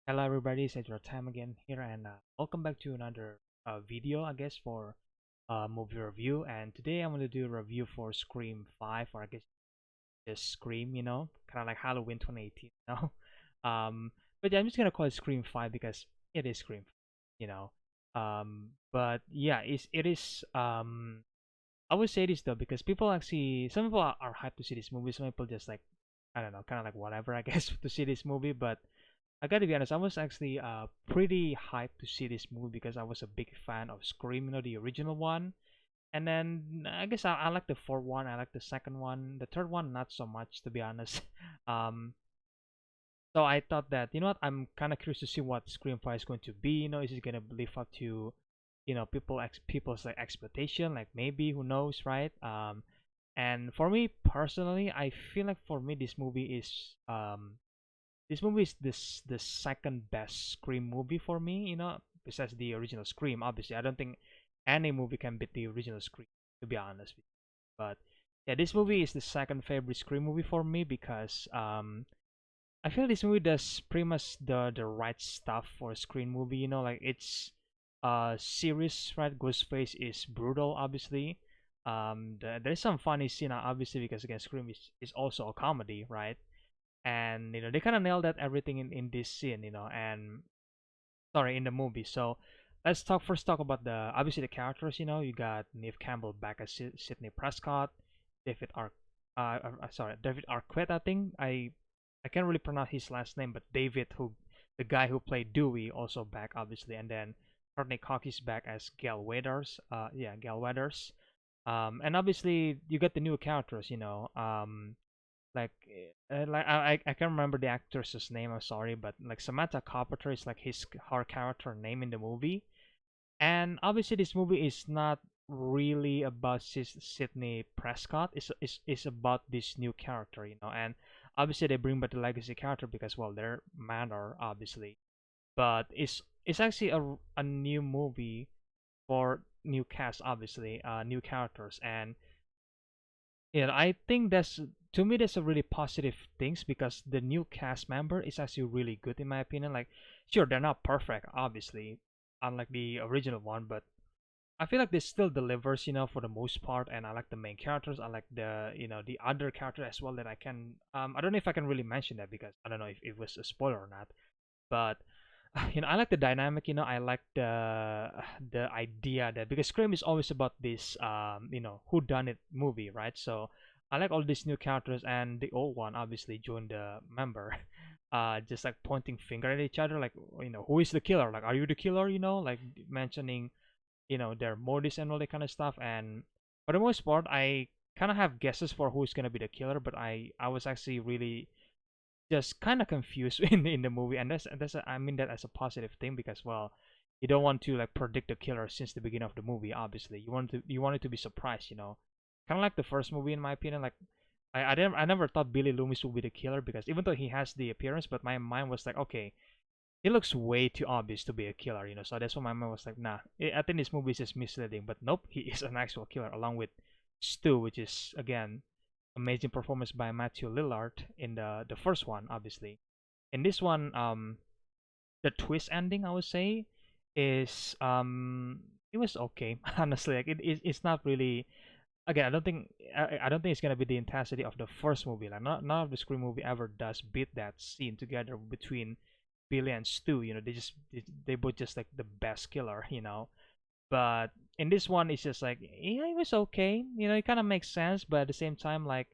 Hello everybody, it's EzraTime again here, and welcome back to another video, I guess, for movie review. And today I'm going to do a review for Scream 5, or I guess just Scream, kind of like Halloween 2018, but yeah, I'm just going to call it Scream 5 because it is Scream, you know. But yeah, I would say this though, because some people are hyped to see this movie, some people just like, I don't know, kind of like whatever, I guess, to see this movie, but I gotta be honest, I was actually pretty hyped to see this movie because I was a big fan of Scream, the original one. And then I guess I like the fourth one, I like the second one, the third one not so much to be honest. Um, so I thought that I'm kind of curious to see what Scream 5 is going to be. Is it gonna live up to people's like expectation? Like maybe who knows, right? And for me personally, I feel like for me this movie is the second best Scream movie for me, besides the original Scream. Obviously, I don't think any movie can beat the original Scream, to be honest with you. But yeah, this movie is the second favorite Scream movie for me because I feel this movie does pretty much the right stuff for a Scream movie. Like it's serious, right? Ghostface is brutal, obviously. There's some funny scene, obviously, because again, Scream is also a comedy, right? And they kind of nailed that everything in this scene, and sorry, in the movie. So let's talk about the obviously the characters. You got Neve Campbell back as Sidney Prescott, David Ar sorry, David Arquette. I think I can't really pronounce his last name, but David, who the guy who played Dewey, also back obviously. And then Courtney Cox is back as Gal Weathers. Yeah, Gal Weathers. And obviously you get the new characters, I can't remember the actress's name. I'm sorry, but like Samantha Carpenter is like her character name in the movie. And obviously, this movie is not really about Sidney Prescott. It's about this new character, And obviously, they bring back the legacy character because well, they're Manor, obviously. But it's actually a new movie for new cast, obviously, new characters, and yeah, I think that's to me that's a really positive things because the new cast member is actually really good in my opinion. Like, sure they're not perfect, obviously, unlike the original one, but I feel like this still delivers, for the most part. And I like the main characters. I like the other character as well that I can. I don't know if I can really mention that because I don't know if it was a spoiler or not, but I like the dynamic. I like the idea that because Scream is always about this who done it movie, right? So I like all these new characters and the old one obviously joined the member just like pointing finger at each other, like who is the killer, like are you the killer, like mentioning their modus and all that kind of stuff. And for the most part I kind of have guesses for who's gonna be the killer, but I was actually really just kind of confused in the movie. And I mean that as a positive thing because well, you don't want to like predict the killer since the beginning of the movie. Obviously you want it to be surprised, kind of like the first movie in my opinion. Like I never thought Billy Loomis would be the killer because even though he has the appearance, but my mind was like, okay, he looks way too obvious to be a killer, so that's why my mind was like, nah, I think this movie is just misleading. But nope, he is an actual killer along with Stu, which is again amazing performance by Matthew Lillard in the first one, obviously. In this one, the twist ending, I would say, is it was okay. Honestly, like it's not really. Again, I don't think it's gonna be the intensity of the first movie. Like none of the Scream movie ever does beat that scene together between Billy and Stu. They both just like the best killer. But in this one, it's just like yeah, it was okay. It kind of makes sense, but at the same time, like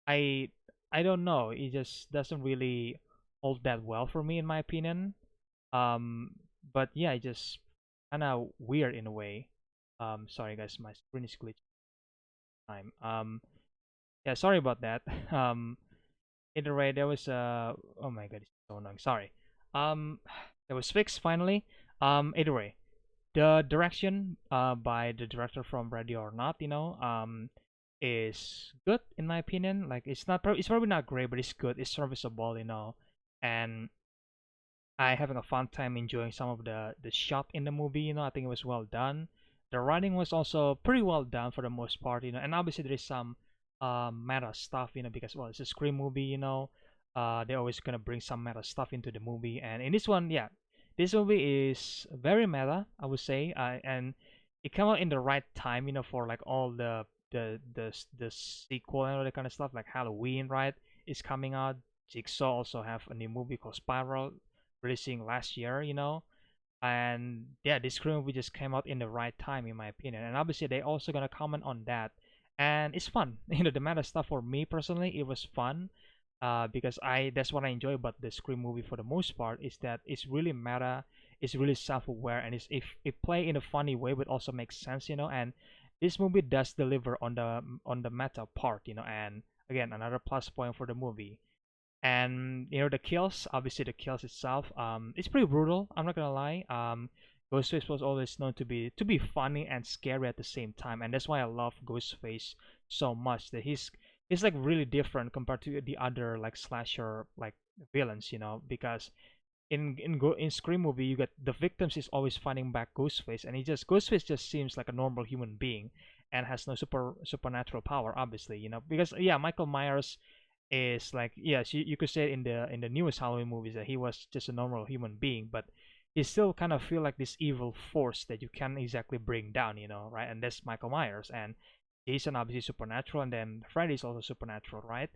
I I don't know. It just doesn't really hold that well for me, in my opinion. Um, but yeah, it just kind of weird in a way. Sorry guys, my screen is glitching time. Yeah, sorry about that. Either way, there was oh my god, it's so annoying. Sorry. Um, it was fixed finally. Either way, the direction by the director from Ready or Not, is good in my opinion. Like it's probably not great, but it's good. It's serviceable, and I having a fun time enjoying some of the shot in the movie. I think it was well done. The writing was also pretty well done for the most part, and obviously there is some meta stuff, because well it's a Scream movie, they're always gonna bring some meta stuff into the movie, and in this one, yeah, this movie is very meta, I would say, and it came out in the right time, for like all the sequel and all that kind of stuff, like Halloween, right? Is coming out. Jigsaw also have a new movie called Spiral releasing last year, and yeah, this Scream movie just came out in the right time, in my opinion. And obviously, they also gonna comment on that, and it's fun. The meta stuff for me personally, it was fun, because I that's what I enjoy about the Scream movie for the most part is that it's really meta, it's really self-aware, and it's if it play in a funny way, but also makes sense, And this movie does deliver on the meta part, And again, another plus point for the movie. And the kills, obviously the kills itself, it's pretty brutal. I'm not gonna lie. Ghostface was always known to be funny and scary at the same time, and that's why I love Ghostface so much. That he's like really different compared to the other like slasher like villains, because in Scream movie you get the victims is always fighting back Ghostface, and Ghostface just seems like a normal human being and has no supernatural power, obviously, because yeah, Michael Myers is like, yes, you could say in the newest Halloween movies that he was just a normal human being, but he still kind of feel like this evil force that you can't exactly bring down, right? And that's Michael Myers, and Jason obviously supernatural, and then Freddy's also supernatural, right?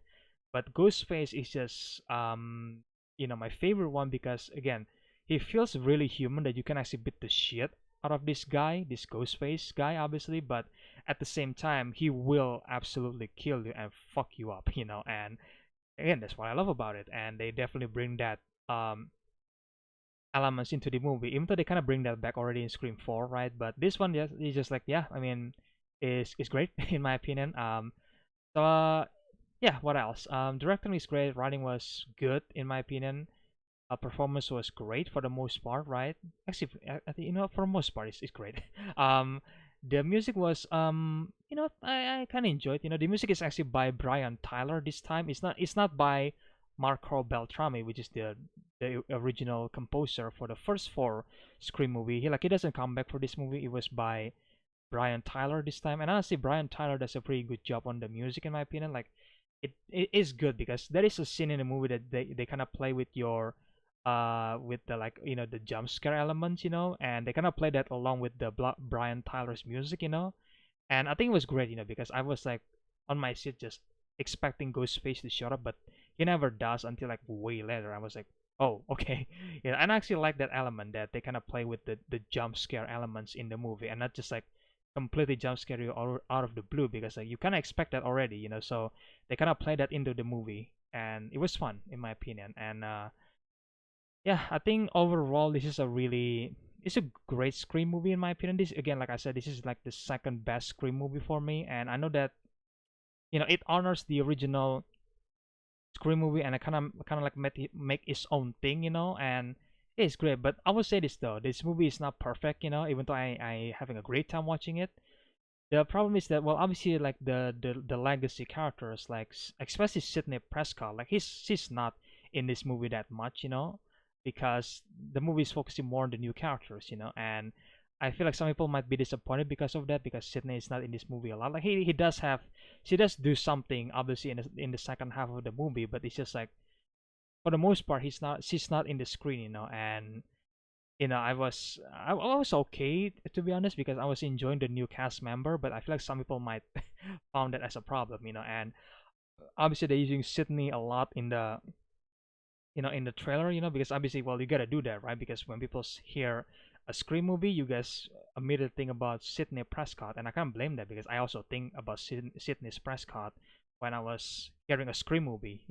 But Ghostface is just my favorite one because again, he feels really human that you can actually beat the shit out of this guy, this Ghostface guy, obviously, but at the same time, he will absolutely kill you and fuck you up, And again, that's what I love about it, and they definitely bring that um elements into the movie, even though they kind of bring that back already in Scream 4, right? But this one, just is just like, yeah, I mean, is great in my opinion. So yeah, what else? Directing is great, writing was good in my opinion. Performance was great for the most part, right? Actually, I think, for the most part, it's great. The music was, I kind of enjoyed. The music is actually by Brian Tyler this time. It's not by Marco Beltrami, which is the original composer for the first four Scream movie. He doesn't come back for this movie. It was by Brian Tyler this time, and honestly, Brian Tyler does a pretty good job on the music in my opinion. Like, it is good because there is a scene in the movie that they kind of play with your with the like the jump scare elements, and they kind of play that along with the Brian Tyler's music, and I think it was great, because I was like on my seat just expecting Ghostface to show up, but he never does until like way later. I was like, oh, okay. Yeah, and I actually like that element that they kind of play with the jump scare elements in the movie, and not just like completely jump scare you out of the blue, because like you kind of expect that already, so they kind of play that into the movie, and it was fun in my opinion. And yeah, I think overall this is it's a great Scream movie in my opinion. This again, like I said, this is like the second best Scream movie for me, and I know that it honors the original Scream movie, and I kind of like make its own thing, and it's great. But I would say this though, this movie is not perfect, even though I having a great time watching it. The problem is that, well, obviously, like the legacy characters, like especially Sidney Prescott, like he's not in this movie that much, because the movie is focusing more on the new characters, and I feel like some people might be disappointed because of that, because Sidney is not in this movie a lot. Like she does do something obviously in the second half of the movie, but it's just like for the most part she's not in the screen, and I was okay, to be honest, because I was enjoying the new cast member, but I feel like some people might found that as a problem, and obviously they're using Sydney a lot in the trailer, because obviously, well, you gotta do that, right? Because when people hear a Scream movie, you guys immediately think about Sidney Prescott, and I can't blame that because I also think about Sidney Prescott when I was hearing a Scream movie,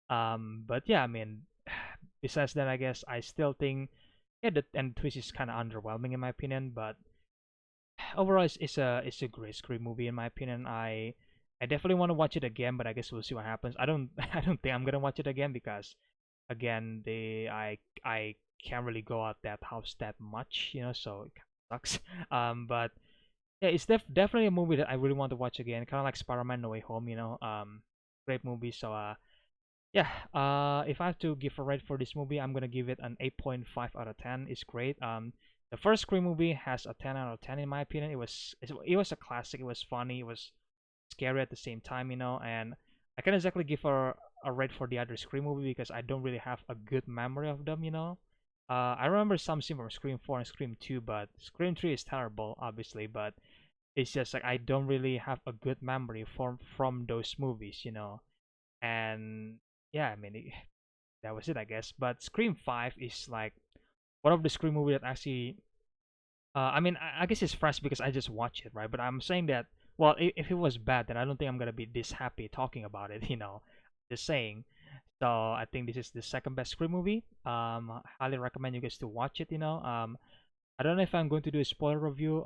But yeah, I mean, besides that, I guess I still think, yeah, the and twist is kind of underwhelming in my opinion, but overall, it's a great Scream movie in my opinion. I definitely want to watch it again, but I guess we'll see what happens. I don't I don't think I'm gonna watch it again because again I can't really go out that house that much, so it kind of sucks. But yeah, it's definitely a movie that I really want to watch again, kind of like Spider-Man No Way Home, great movie. So yeah, if I have to give a rate for this movie, I'm gonna give it an 8.5 out of 10. It's great. The first Scream movie has a 10 out of 10 in my opinion. It was a classic. It was funny. It was scary at the same time, and I can't exactly give rate for the other Scream movie because I don't really have a good memory of them. I remember some scene from Scream 4 and Scream 2, but Scream 3 is terrible, obviously. But it's just like I don't really have a good memory from those movies. And yeah, I mean that was it, I guess. But Scream 5 is like one of the Scream movie that actually I mean, I guess it's fresh because I just watched it, right? But I'm saying that, well, if it was bad, then I don't think I'm gonna be this happy talking about it. Just saying. So I think this is the second best Scream movie. I highly recommend you guys to watch it. I don't know if I'm going to do a spoiler review.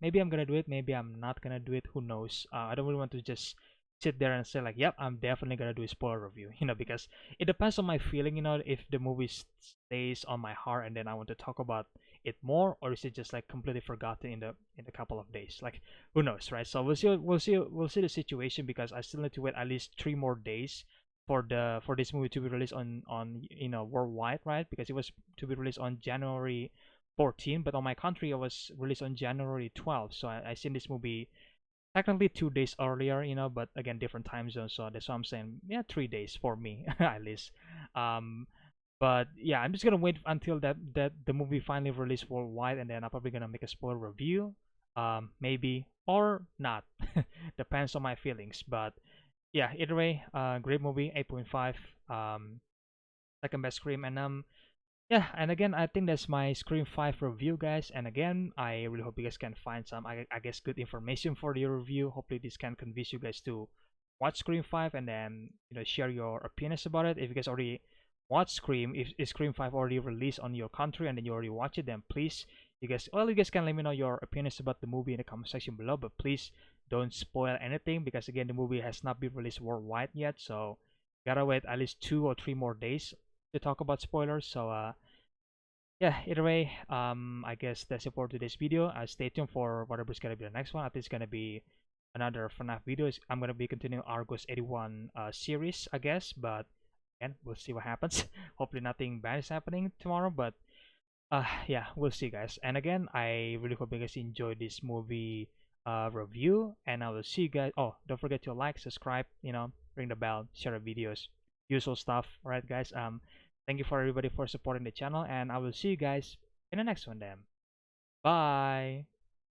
Maybe I'm gonna do it. Maybe I'm not gonna do it. Who knows? I don't really want to just sit there and say like, "Yep, I'm definitely gonna do a spoiler review." Because it depends on my feeling. If the movie stays on my heart and then I want to talk about it more, or is it just like completely forgotten in a couple of days? Like, who knows, right? So we'll see. We'll see the situation because I still need to wait at least 3 more days for this movie to be released on worldwide, right? Because it was to be released on January 14, but on my country it was released on January 12. So I seen this movie technically 2 days earlier, but again different time zones. So that's why I'm saying yeah, 3 days for me at least. Um, but yeah, I'm just gonna wait until that the movie finally released worldwide, and then I'm probably gonna make a spoiler review, maybe or not, depends on my feelings. But yeah, either way, great movie, 8.5, second best Scream, and yeah, and again, I think that's my Scream 5 review, guys. And again, I really hope you guys can find some, I guess, good information for your review. Hopefully, this can convince you guys to watch Scream 5 and then, share your opinions about it. If you guys already watch Scream, if Scream 5 already released on your country and then you already watch it, then please, you guys can let me know your opinions about the movie in the comment section below. But please don't spoil anything because, again, the movie has not been released worldwide yet. So, gotta wait at least 2 or 3 more days to talk about spoilers. So, yeah, either way, I guess that's it for today's video. Stay tuned for whatever's gonna be the next one. I think it's gonna be another FNAF video. I'm gonna be continuing Argos 81 series, I guess, but again, we'll see what happens. Hopefully nothing bad is happening tomorrow, but yeah, we'll see, guys. And again, I really hope you guys enjoyed this movie review, and I will see you guys. Oh, don't forget to like, subscribe, ring the bell, share the videos, usual stuff. All right, guys. Thank you for everybody for supporting the channel, and I will see you guys in the next one then. Bye.